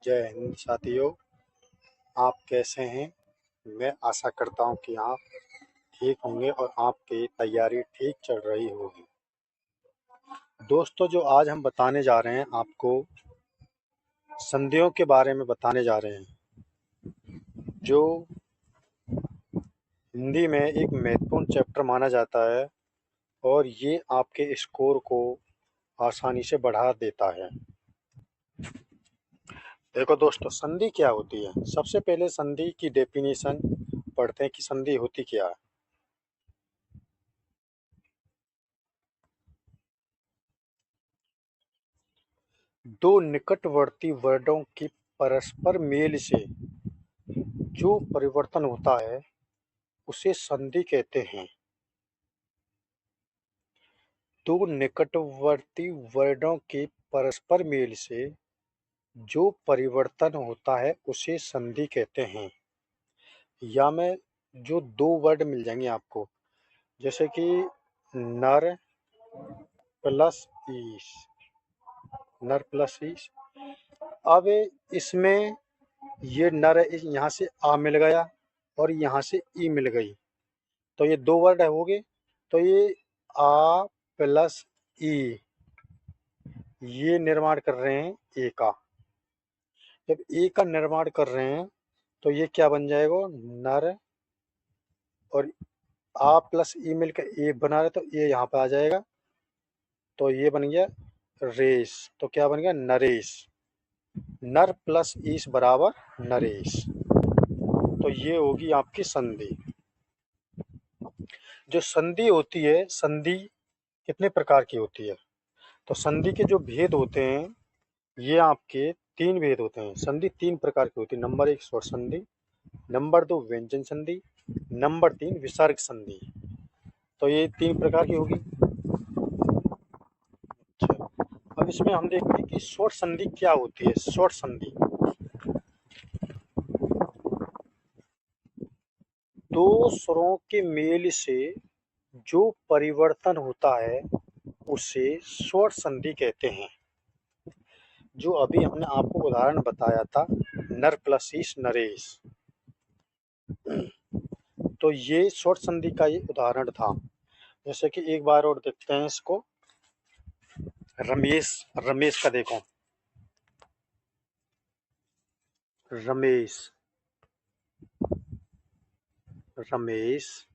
जय हिंद साथियों। आप कैसे हैं? मैं आशा करता हूं कि आप ठीक होंगे और आपकी तैयारी ठीक चल रही होगी। दोस्तों, जो आज हम बताने जा रहे हैं आपको संधियों के बारे में बताने जा रहे हैं, जो हिंदी में एक महत्वपूर्ण चैप्टर माना जाता है और ये आपके स्कोर को आसानी से बढ़ा देता है। देखो दोस्तों, संधि क्या होती है? सबसे पहले संधि की डेफिनेशन पढ़ते हैं कि संधि होती क्या है। दो निकटवर्ती वर्णों की परस्पर मेल से जो परिवर्तन होता है उसे संधि कहते हैं। दो निकटवर्ती वर्णों के परस्पर मेल से जो परिवर्तन होता है उसे संधि कहते हैं। या में जो दो वर्ड मिल जाएंगे आपको, जैसे कि नर प्लस ईश, नर प्लस ईश। अब इसमें ये नर यहाँ से आ मिल गया और यहाँ से ई मिल गई, तो ये दो वर्ड हो गए। तो ये आ प्लस ई ये निर्माण कर रहे हैं ए का। जब ए का निर्माण कर रहे हैं तो ये क्या बन जाएगा? नर और आ प्लस ई मिलकर ए बना रहे, तो ये यहाँ पे आ जाएगा, तो ये बन गया रेस। तो क्या बन गया? नरेश। नर प्लस ईश बराबर नरेश। तो ये होगी आपकी संधि। जो संधि होती है, संधि कितने प्रकार की होती है? तो संधि के जो भेद होते हैं ये आपके तीन भेद होते हैं। संधि तीन प्रकार की होती है। नंबर एक स्वर संधि, नंबर दो व्यंजन संधि, नंबर तीन विसर्ग संधि। तो ये तीन प्रकार की होगी। अच्छा, अब इसमें हम देखेंगे कि स्वर संधि क्या होती है। स्वर संधि दो स्वरों के मेल से जो परिवर्तन होता है उसे स्वर संधि कहते हैं। जो अभी हमने आपको उदाहरण बताया था, नर प्लस ईश नरेश, तो ये स्वर संधि का ये उदाहरण था। जैसे कि एक बार और देखते हैं इसको। रमेश, रमेश का देखो, रमेश, रमेश,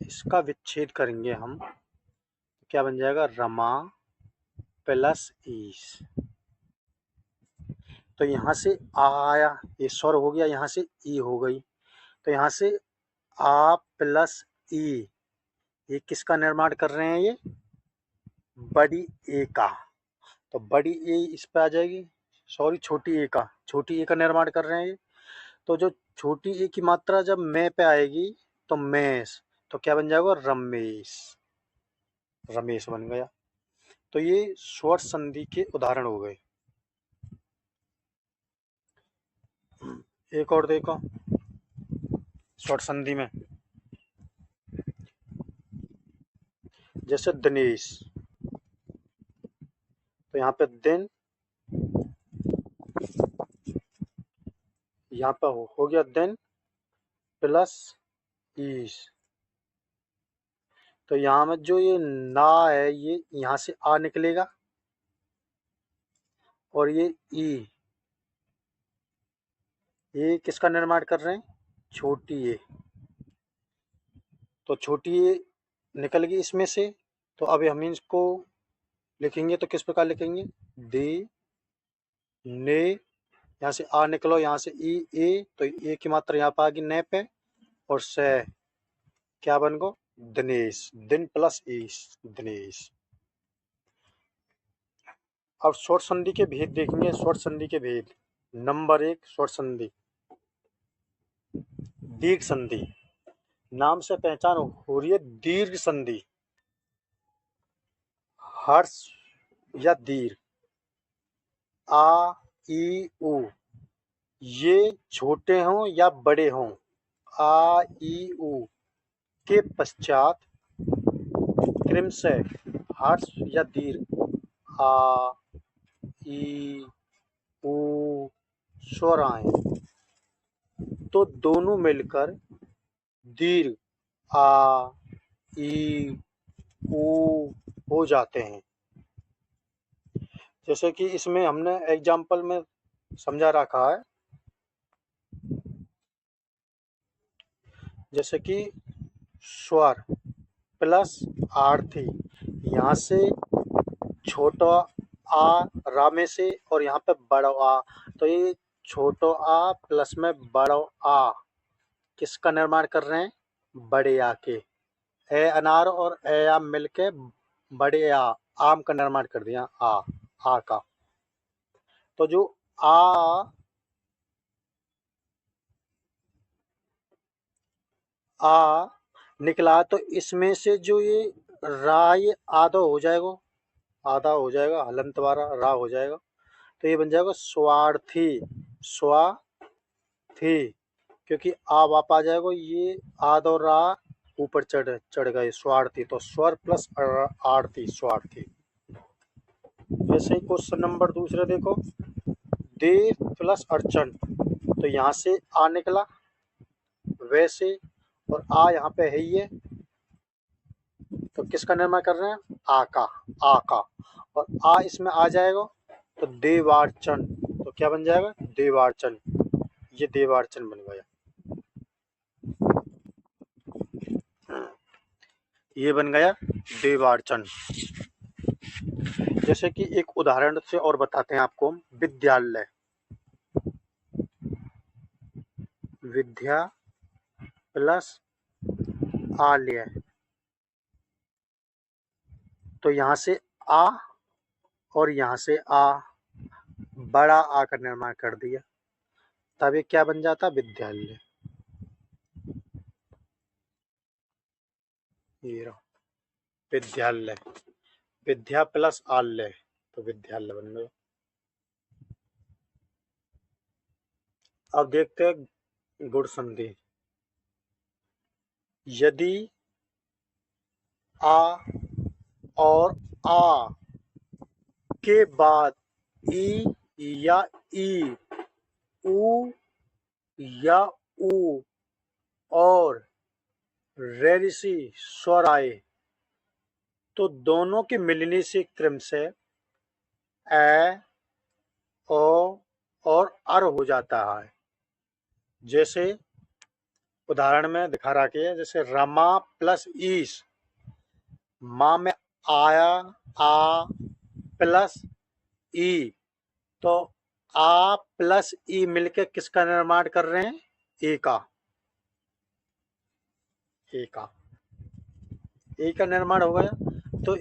इसका विच्छेद करेंगे हम, क्या बन जाएगा? रमा प्लस ईश। तो यहाँ से आ आया, ये स्वर हो गया, यहाँ से ई हो गई, तो यहाँ से आ प्लस ई, ये किसका निर्माण कर रहे हैं? ये बड़ी ए का। तो बड़ी ए इस पे आ जाएगी, सॉरी छोटी ए का, छोटी ए का निर्माण कर रहे हैं ये। तो जो छोटी ए की मात्रा जब मैं पे आएगी तो मेष, तो क्या बन जाएगा? रमेश, रमेश बन गया। तो ये स्वर संधि के उदाहरण हो गए। एक और देखो स्वर संधि में, जैसे दिनेश, तो यहाँ पे दिन, यहाँ पे हो गया दिन प्लस ईश। तो यहाँ में जो ये ना है ये यहाँ से आ निकलेगा, और ये ई, ये किसका निर्माण कर रहे हैं? छोटी ए। तो छोटी ए निकल गई इसमें से, तो अब हम इसको लिखेंगे तो किस प्रकार लिखेंगे? दे ने, यहाँ से आ निकलो, यहाँ से ई ए, तो ए की मात्रा यहाँ पर आ गई ने पे, और से क्या बन गो? दिनेश, दिन प्लस ईश, दिनेश। अब स्वर संधि के भेद देखेंगे। स्वर संधि के भेद, नंबर एक स्वर संधि दीर्घ संधि। नाम से पहचान हो रही है दीर्घ संधि। हर्ष या दीर्घ, आ ई उ, ये छोटे हों या बड़े हों, आ ई उ के पश्चात क्रमशः हर्ष या दीर्घ, आ ई उ स्वर आए तो दोनों मिलकर दीर्घ आ, ई, ऊ हो जाते हैं। जैसे कि इसमें हमने एग्जाम्पल में समझा रखा है, जैसे कि स्वर प्लस आरती, यहाँ से छोटा आ रा में से और यहाँ पे बड़ा आ, तो ये छोटो आ प्लस में बड़ो आ किसका निर्माण कर रहे हैं? बड़े आ के। ए अनार और ए आम मिलके बड़े आम का निर्माण कर दिया आ का। तो जो आ निकला तो इसमें से जो ये रा ये आधा हो जाएगा, हलंत वाला रा हो जाएगा, तो ये बन जाएगा स्वार्थी। स्वार्थी, क्योंकि आ वाप आ जाएगा, ये आद और रा ऊपर चढ़ गए, स्वार्थी। तो स्वर प्लस आरती, स्वार्थी। वैसे ही क्वेश्चन नंबर दूसरा देखो, देव प्लस अर्चन, तो यहाँ से आ निकला वैसे, और आ यहाँ पे है ही है, तो किसका निर्माण कर रहे हैं? आ का। और आ इसमें आ जाएगा तो देवार्चन, तो क्या बन जाएगा? देवार्चन। ये देवार्चन बन गया, ये बन गया देवार्चन। जैसे कि एक उदाहरण से और बताते हैं आपको, विद्यालय, विद्या प्लस आलय, तो यहाँ से आ और यहाँ से आ, बड़ा आ का निर्माण कर दिया, तब ये क्या बन जाता? विद्यालय। ये रहा विद्यालय, विद्या प्लस आलय, तो विद्यालय बन गया। अब देखते हैं गुण संधि। यदि आ और आ के बाद ई या ई, ऊ या ऊ और रेरिसी स्वर आए तो दोनों के मिलने से क्रम से ए, ओ और अर हो जाता है। जैसे उदाहरण में दिखा रखी है, जैसे रमा प्लस ईस, माँ में आया आ प्लस ई, तो आ प्लस ई मिलके किसका निर्माण कर रहे हैं? ए का। ए का निर्माण हो गया, तो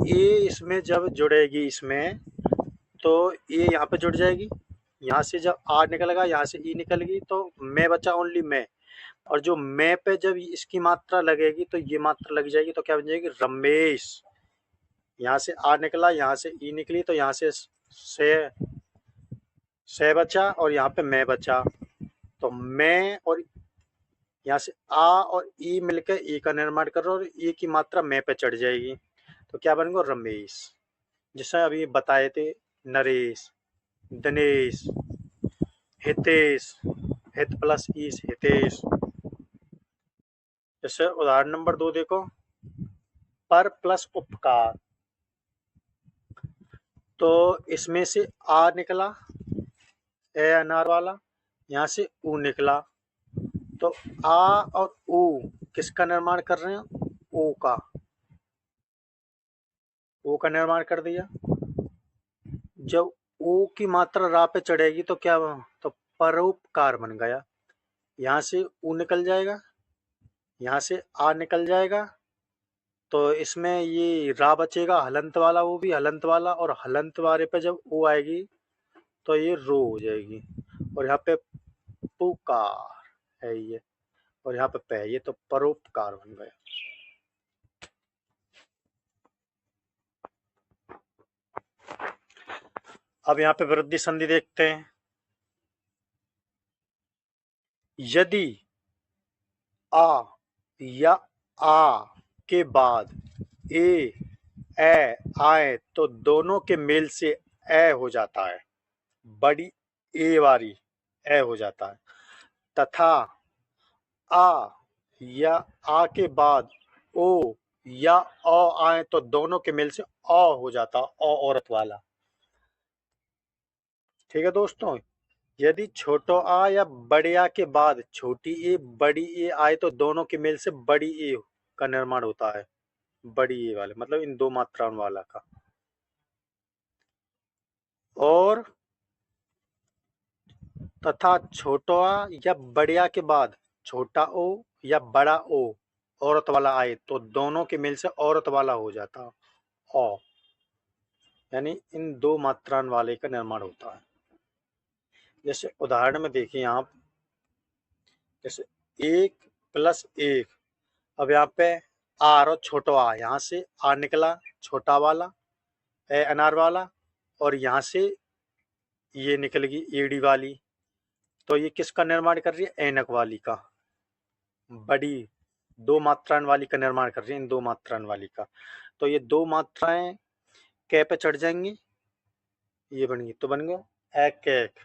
ए इसमें जब जुड़ेगी इसमें, तो ए यहाँ पे जुड़ जाएगी, यहाँ से जब आ निकलेगा, यहाँ से ई निकल गई, तो मैं बचा ओनली मैं, और जो मैं पे जब इसकी मात्रा लगेगी तो ये मात्रा लग जाएगी, तो क्या बन जाएगी? रमेश। यहाँ से आ निकला, यहाँ से ई निकली, तो यहाँ से बचा और यहाँ पे मैं बचा, तो मैं और यहाँ से आ और ई मिलकर ई का निर्माण कर रहा, और ई की मात्रा मैं पे चढ़ जाएगी, तो क्या बन गया? रमेश। जैसे अभी बताए थे, नरेश, दिनेश, हितेश, हित प्लस ईस, हितेश। जैसे उदाहरण नंबर 2 देखो, पर प्लस उपकार, तो इसमें से आ निकला, ए अनार वाला, यहाँ से ऊ निकला, तो आ और ऊ किसका निर्माण कर रहे हैं? ओ का। ओ का निर्माण कर दिया। जब ओ की मात्रा रा पे चढ़ेगी तो क्या? तो परोपकार बन गया। यहाँ से ऊ निकल जाएगा, यहाँ से आ निकल जाएगा, तो इसमें ये रा बचेगा हलंत वाला, वो भी हलंत वाला, और हलंत वाले पे जब ओ आएगी तो ये रो हो जाएगी, और यहाँ पे पुकार है ये, और यहाँ पे पे, ये तो परोपकार बन गया। अब यहाँ पे वृद्धि संधि देखते हैं। यदि आ या आ के बाद ए आए तो दोनों के मेल से ए हो जाता है, बड़ी ए वाली, ए हो जाता है। तथा आ या आ के बाद ओ या औ आए तो दोनों के मेल से औ हो जाता, औ औरत वाला। ठीक है दोस्तों, यदि छोटो आ या बड़े आ के बाद छोटी ए बड़ी ए आए तो दोनों के मेल से बड़ी ए का निर्माण होता है, बड़ी ए वाले मतलब इन दो मात्राओं वाला का। और तथा छोटो आ या बड़े आ के बाद छोटा ओ या बड़ा ओ औरत वाला आए तो दोनों के मेल से औरत वाला हो जाता, औ, यानी इन दो मात्राओं वाले का निर्माण होता है। जैसे उदाहरण में देखिए आप, जैसे 1 + 1, अब यहाँ पे आर और छोटो आ, यहाँ से आ निकला छोटा वाला ए अनार वाला, और यहाँ से ये निकल गई एड़ी वाली, तो ये किसका निर्माण कर रही है, ऐनक वाली का, बड़ी दो मात्राएं वाली का निर्माण कर रही है, इन दो मात्राएं वाली का। तो ये दो मात्राएं कै पे चढ़ जाएंगी, ये बन गई, तो बन गया एक एक,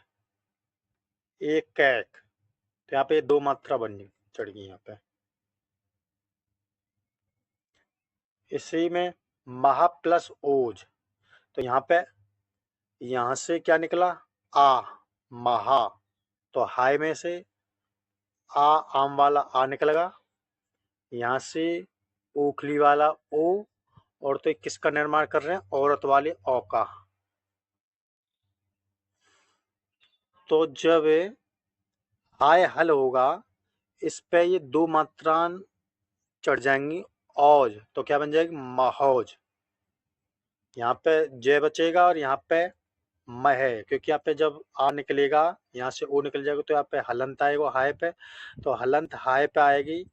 एक कैक, तो यहाँ पे दो मात्रा बन गई, चढ़ गई यहाँ पे। इसी में महा प्लस ओज, तो यहाँ पे यहाँ से क्या निकला आ, महा, तो हाय में से आ आम वाला आ निकलेगा, यहाँ से ओखली वाला ओ, और तो किसका निर्माण कर रहे हैं, औरत वाले औ का। तो जब आय हल होगा, इस पे ये दो मात्राएं चढ़ जाएंगी औज, तो क्या बन जाएगी, महौज। यहाँ पे जय बचेगा और यहाँ पे मह है, क्योंकि यहाँ पे जब आ निकलेगा यहाँ से ओ निकल जाएगा तो यहाँ पे हलंत आएगा हाय पे, तो हलंत हाय पे आएगी,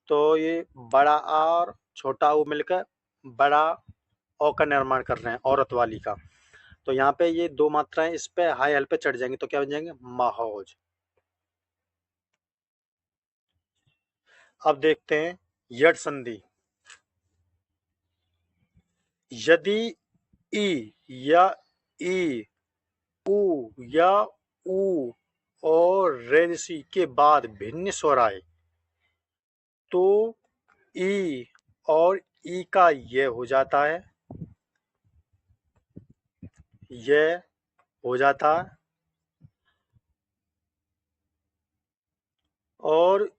तो ये बड़ा आ और छोटा ओ मिलकर बड़ा ओ का निर्माण कर रहे हैं, औरत वाली का। तो यहाँ पे ये दो मात्राएं इस पे हाय हल पे चढ़ जाएंगी, तो क्या बन जाएंगे, महौज। अब देखते हैं यड संधि। यदि ई या ई, उ या ऊ और रेनसी के बाद भिन्न स्वर आए तो ई और ई का ये हो जाता है, ये हो जाता है, और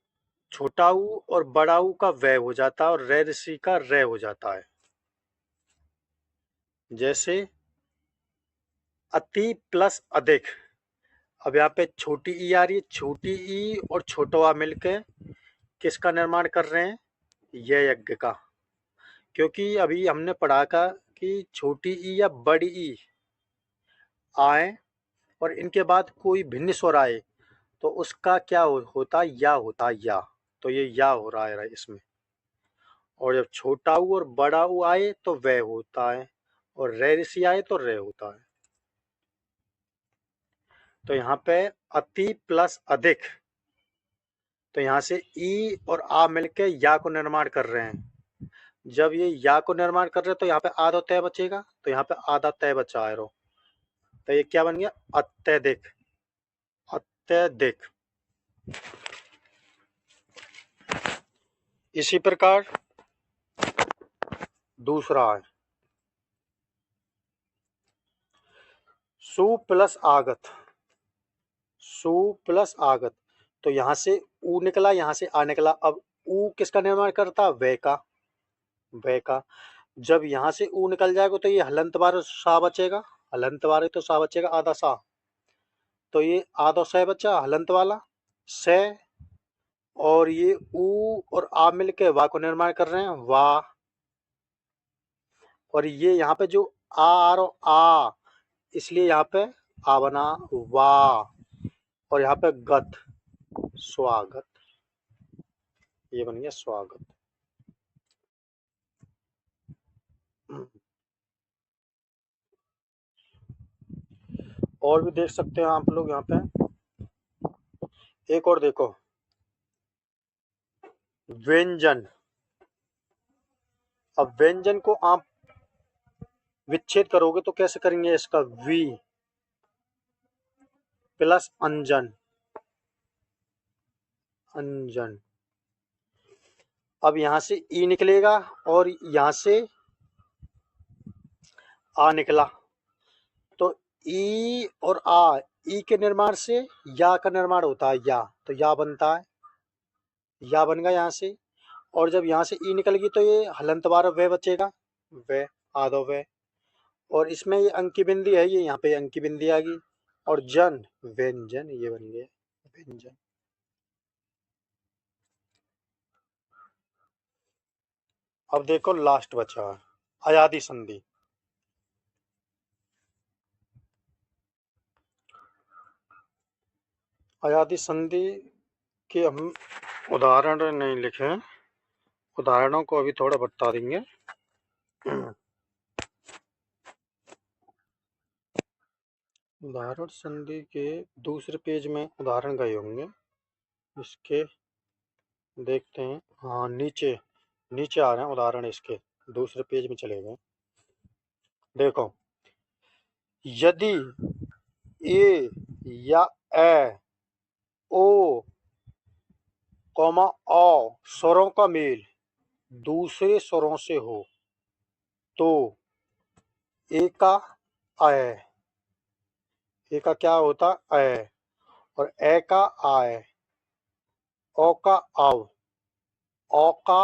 छोटा ऊ और बड़ा ऊ का वह हो जाता है, और रे ऋषि का रे हो जाता है। जैसे अति प्लस अधिक, अब यहाँ पे छोटी ई आ रही है, छोटी ई और छोटा आ मिलके किसका निर्माण कर रहे हैं, ये यज्ञ का। क्योंकि अभी हमने पढ़ा का कि छोटी ई या बड़ी ई आए और इनके बाद कोई भिन्न स्वर आए तो उसका क्या होता है, या होता है या, तो ये या हो रहा है इसमें। और जब छोटा ऊ और बड़ा ऊ आए तो वह होता है, और रे ऋषि आए तो रे होता है। तो यहाँ पे अति प्लस अधिक, तो यहाँ से ई और आ मिलके या को निर्माण कर रहे हैं। जब ये या को निर्माण कर रहे हैं तो यहाँ पे आधा तय बचेगा, तो यहाँ पे आधा तय बचा है, तो ये क्या बन गया, अत्यधिक, अत्यधिक। इसी प्रकार दूसरा है सु प्लस आगत, सु प्लस आगत, तो यहाँ से ऊ निकला, यहाँ से आ निकला, अब ऊ किसका निर्माण करता, वे का, वे का। जब यहाँ से ऊ निकल जाएगा तो ये हलंत बार सा बचेगा, हलंत बार तो सा बचेगा आधा सा, तो ये आधा स बचा हलंत वाला से, और ये ऊ और आ मिलके वा को निर्माण कर रहे हैं, वाह। और ये यहाँ पे जो आ और आ, इसलिए यहाँ पे आ बना वाह, और यहाँ पे गत, स्वागत, ये बन गया स्वागत। और भी देख सकते हैं आप लोग यहाँ पे, एक और देखो, व्यंजन। अब व्यंजन को आप विच्छेद करोगे तो कैसे करेंगे, इसका वी प्लस अंजन, अंजन। अब यहां से ई निकलेगा और यहां से आ निकला, तो ई और आ, ई के निर्माण से या का निर्माण होता है, या तो या बनता है, या बन गया यहाँ से। और जब यहाँ से ई निकल गई तो ये हलंत बार वे बचेगा, वे आधो वे। और इसमें ये अंकी बिंदी है, ये यहाँ पे अंकी बिंदी आ गई। और जन, व्यंजन, ये बन गया व्यंजन। अब देखो लास्ट बचा है अयादी संधि। अयादी संधि के हम उदाहरण नहीं लिखे, उदाहरणों को अभी थोड़ा बता देंगे। उदाहरण संधि के दूसरे पेज में उदाहरण गए होंगे, इसके देखते हैं। हाँ, नीचे नीचे आ रहे हैं उदाहरण, इसके दूसरे पेज में चले गए। देखो, यदि ए या ए, ओ कॉमा औ स्वरों का मेल दूसरे स्वरों से हो तो ए का अय, ए का क्या होता अय, और ए का आय, ओ का आव, ओ का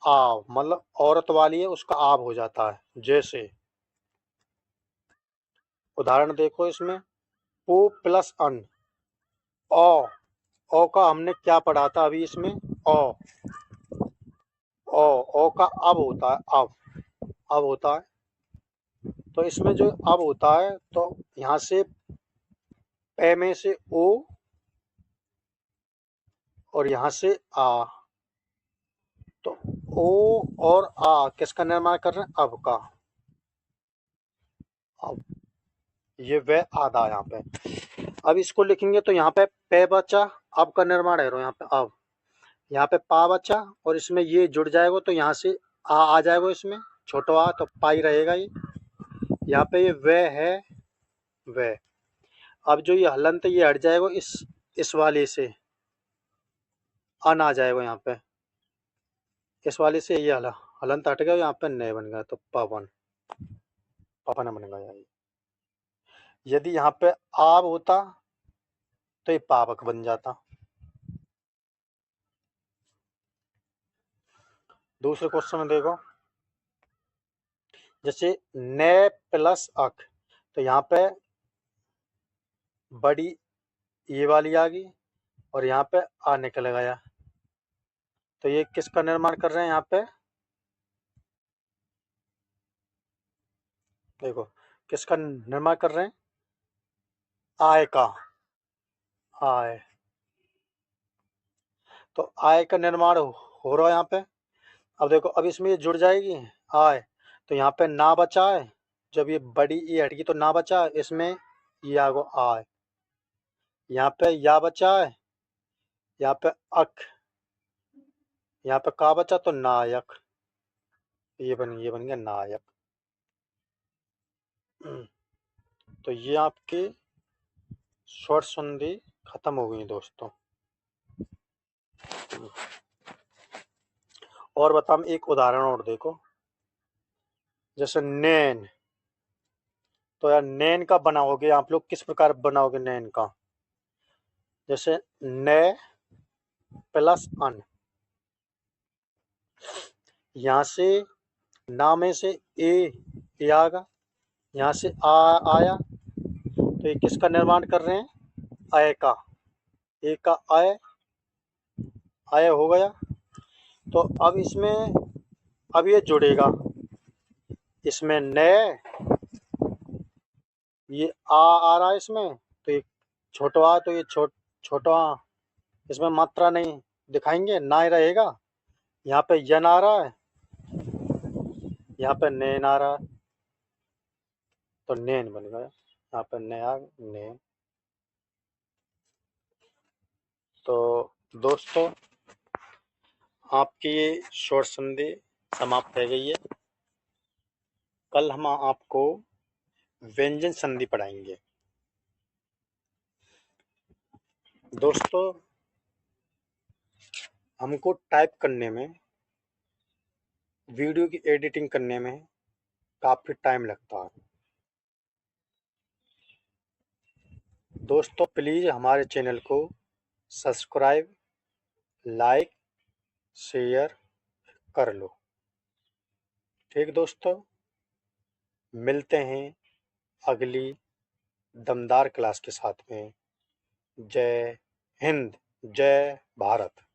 आव मतलब औरत वाली है उसका आव हो जाता है। जैसे उदाहरण देखो इसमें, ओ प्लस अन, ओ, ओ का हमने क्या पढ़ा था अभी इसमें, ओ, ओ का अब होता है, अब होता है। तो इसमें जो अब होता है, तो यहाँ से पे में से ओ और यहाँ से आ, तो ओ और आ किसका निर्माण कर रहे हैं, अब का। अब ये वे आधा यहाँ पे। अब इसको लिखेंगे तो यहाँ पे बचा, अब का निर्माण है यहाँ पे अब, यहाँ पे पा बचा और इसमें ये जुड़ जाएगा तो यहाँ से आ जाएगा इसमें, छोटा आ तो पाई रहेगा ये। यहाँ पे ये वे है, वे। अब जो ये हलंत ये हट जाएगा इस वाले से, अन आ जाएगा यहाँ पे, इस वाले से ये हलंत हट गया, यहाँ पे नए बन गया तो पवन, पवन बन गया ये। यदि यहाँ पे आब होता तो ये पावक बन जाता। दूसरे क्वेश्चन में देखो, जैसे ने प्लस अक, तो यहाँ पे बड़ी ये वाली आ गई और यहाँ पे आ निकल गया, तो ये किसका निर्माण कर रहे हैं यहाँ पे, देखो किसका निर्माण कर रहे हैं, आय का, आय। तो आय का निर्माण हो रहा है यहाँ पे। अब देखो, अब इसमें ये जुड़ जाएगी आय, तो यहाँ पे ना बचा है, जब ये बड़ी ये हटगी तो ना बचा है, इसमें ये आ गो आय, यहाँ पे या बचा है, यहाँ पे अक, यहाँ पे का बचा तो नायक, ये बन गया नायक। तो ये आपकी स्वर संधि खत्म हो गई दोस्तों। और बताओ एक उदाहरण और देखो, जैसे नैन, तो यार नैन का बनाओगे आप लोग किस प्रकार बनाओगे नैन का, जैसे ने प्लस अन, यहाँ से ना में से ए आएगा, यहाँ से आया, तो ये किसका निर्माण कर रहे हैं, अय का, ए का अय, अय हो गया। तो अब इसमें अब ये जुड़ेगा, इसमें ने, ये आ रहा है इसमें, तो ये छोटा आ, तो ये छोटा आ, इसमें मात्रा नहीं दिखाएंगे, ना ही रहेगा। यहाँ पे यन आ रहा है, यहाँ पे नैन आ रहा है, तो नैन बन गया, यहाँ पे नया नैन। तो दोस्तों आपकी ये शॉर्ट संधि समाप्त हो गई है। कल हम आपको व्यंजन संधि पढ़ाएंगे। दोस्तों, हमको टाइप करने में, वीडियो की एडिटिंग करने में काफ़ी टाइम लगता है। दोस्तों, प्लीज़ हमारे चैनल को सब्सक्राइब, लाइक, शेयर कर लो। ठीक दोस्तों, मिलते हैं अगली दमदार क्लास के साथ में। जय हिंद, जय भारत।